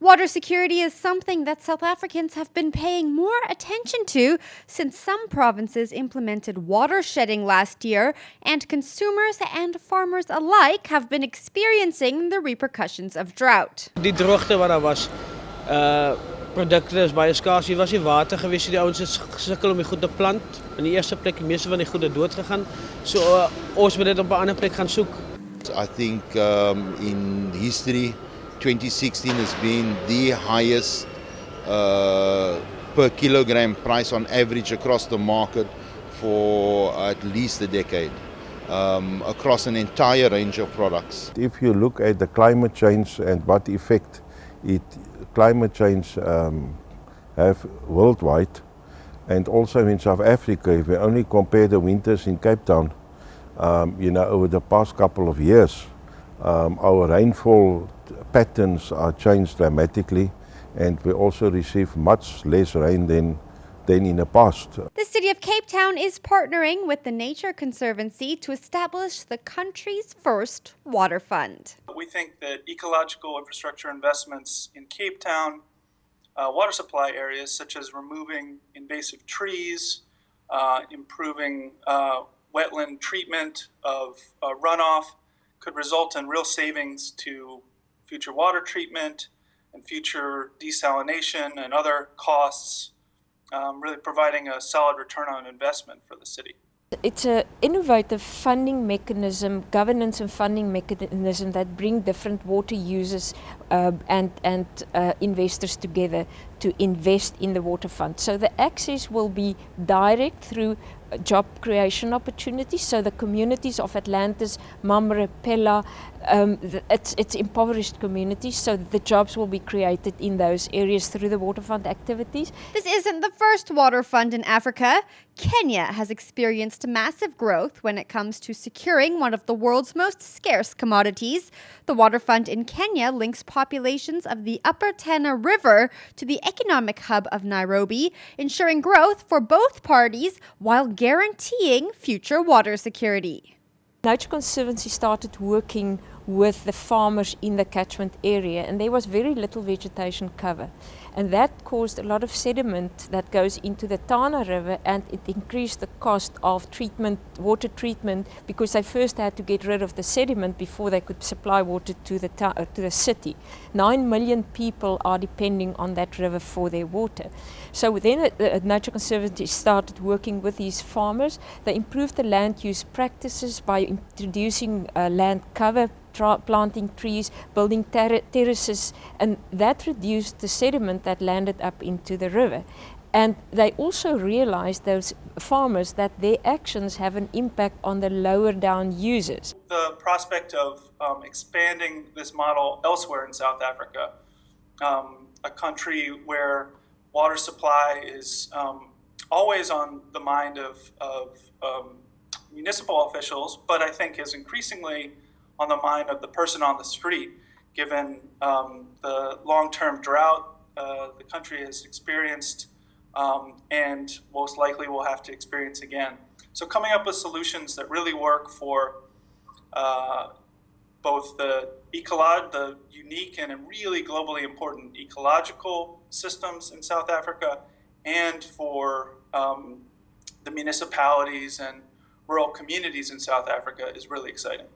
Water security is something that South Africans have been paying more attention to since some provinces implemented water shedding last year, and consumers and farmers alike have been experiencing the repercussions of drought. Die droogte wat daar was, produkte is baie skaars. Hier was nie water gewees, die ouens het gesukkel om die goed te plant. In die eerste plek, die meeste van die goede dood gegaan. So ons moet dit op 'n ander plek gaan soek. I think in history 2016 has been the highest per kilogram price on average across the market for at least a decade, across an entire range of products. If you look at the climate change and what effect climate change have worldwide, and also in South Africa, if we only compare the winters in Cape Town, over the past couple of years, our rainfall patterns are changed dramatically, and we also receive much less rain than in the past. The City of Cape Town is partnering with the Nature Conservancy to establish the country's first water fund. We think that ecological infrastructure investments in Cape Town, water supply areas such as removing invasive trees, improving wetland treatment of runoff, could result in real savings to future water treatment and future desalination and other costs, really providing a solid return on investment for the city. It's an innovative funding mechanism, governance and funding mechanism that bring different water users and investors together to invest in the water fund. So the access will be direct through job creation opportunities. So the communities of Atlantis, Mamre, Pella, it's impoverished communities, so the jobs will be created in those areas through the water fund activities. This isn't the first water fund in Africa. Kenya has experienced massive growth when it comes to securing one of the world's most scarce commodities. The water fund in Kenya links populations of the upper Tana River to the economic hub of Nairobi, ensuring growth for both parties while guaranteeing future water security. Nature Conservancy started working with the farmers in the catchment area, and there was very little vegetation cover, and that caused a lot of sediment that goes into the Tana River, and it increased the cost of water treatment, because they first had to get rid of the sediment before they could supply water to the city. 9 million people are depending on that river for their water. So then Nature Conservancy started working with these farmers. They improved the land use practices by introducing land cover, planting trees, building terraces, and that reduced the sediment that landed up into the river. And they also realized, those farmers, that their actions have an impact on the lower down users. The prospect of expanding this model elsewhere in South Africa, a country where water supply is always on the mind of municipal officials, but I think is increasingly on the mind of the person on the street, given the long-term drought the country has experienced and most likely will have to experience again. So coming up with solutions that really work for both the unique and really globally important ecological systems in South Africa, and for the municipalities and rural communities in South Africa is really exciting.